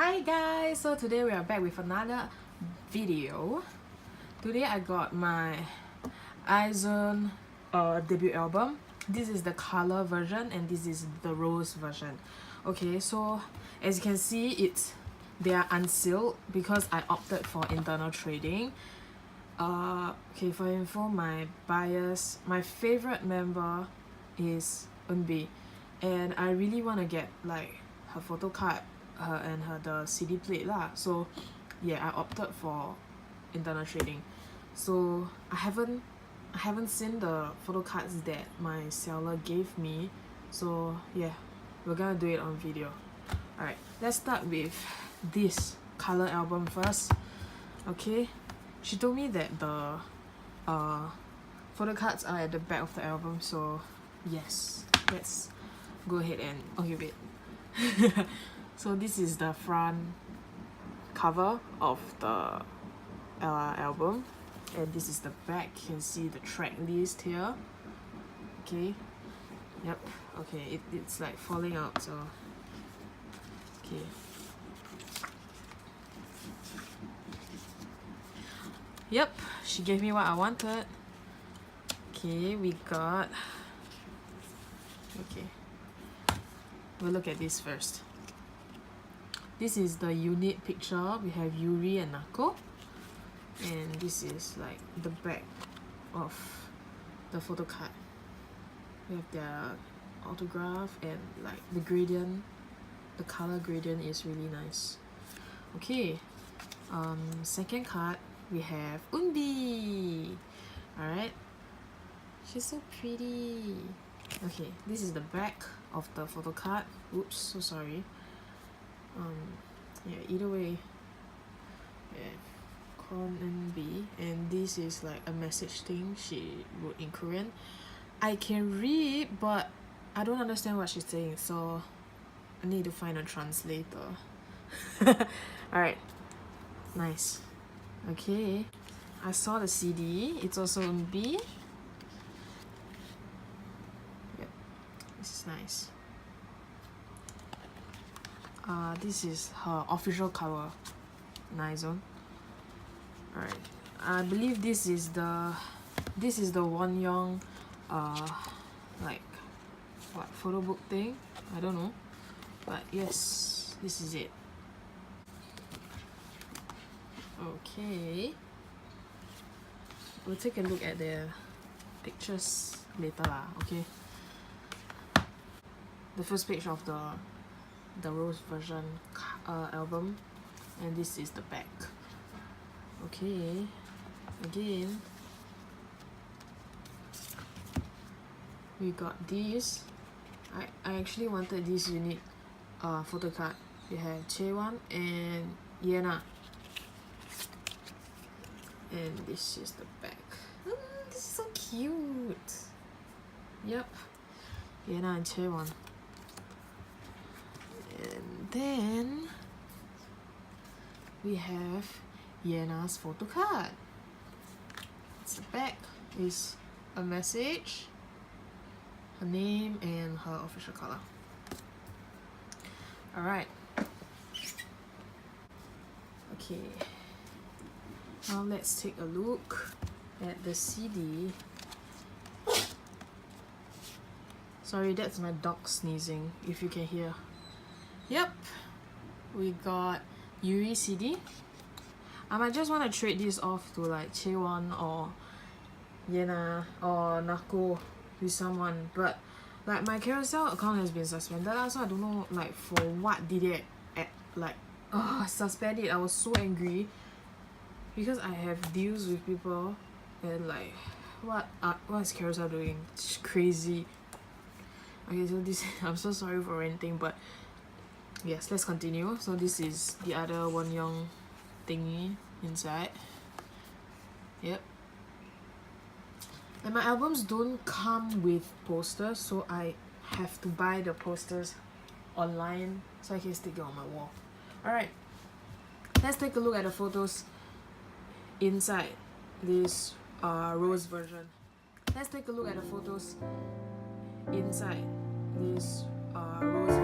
Hi guys, so today we are back with another video. Today I got my Aizon debut album. This is the color version and this is the rose version. Okay, so as you can see, they are unsealed because I opted for internal trading. Okay, for info, my bias, my favorite member is Eunbi, and I really want to get like her photo card, and the CD plate lah. So yeah, I opted for internal trading. So I haven't seen the photo cards that my seller gave me. So yeah, we're gonna do it on video. Alright, let's start with this color album first. Okay, she told me that the photo cards are at the back of the album, so yes, let's go ahead and okay wait. So this is the front cover of the album, and this is the back. You can see the track list here. Okay, yep, okay, it's like falling out, so okay. Yep, she gave me what I wanted. Okay, we got, okay, we'll look at this first. This is the unit picture. We have Yuri and Nako, and this is like the back of the photo card. We have their autograph, and like the gradient, the color gradient is really nice. Okay, second card we have Eunbi. Alright, she's so pretty. Okay, this is the back of the photo card. Oops, so sorry. Yeah, either way, yeah, Kon and B, and this is like a message thing she wrote in Korean. I can read, but I don't understand what she's saying, so I need to find a translator. Alright, nice. Okay, I saw the CD. It's also in B. Yep, this is nice. This is her official cover, Aiz원. Alright, I believe this is the Wonyoung like what photo book thing. I don't know, but yes, this is it. Okay, we'll take a look at the pictures later lah. Okay, the first page of the rose version album, and this is the back. Okay, again we got this. I actually wanted this unique photo card. We have Chaewon and Yena, and this is the back. This is so cute. Yep, Yena and Chaewon. And then we have Yena's photo card. It's the back is a message, her name, and her official color. Alright. Okay. Now let's take a look at the CD. Sorry, that's my dog sneezing, if you can hear. Yep, we got Yuri CD. I might just want to trade this off to like Chaewon or Yena or Nako with someone, but like my Carousel account has been suspended, so I don't know like for what did it suspend it. I was so angry because I have deals with people, and like what is Carousel doing? It's crazy. Okay, so this I'm so sorry for ranting, but yes, let's continue. So this is the other Wonyoung thingy inside. Yep. And my albums don't come with posters, so I have to buy the posters online so I can stick it on my wall. Alright, let's take a look at the photos inside this rose version. Let's take a look at the photos inside this rose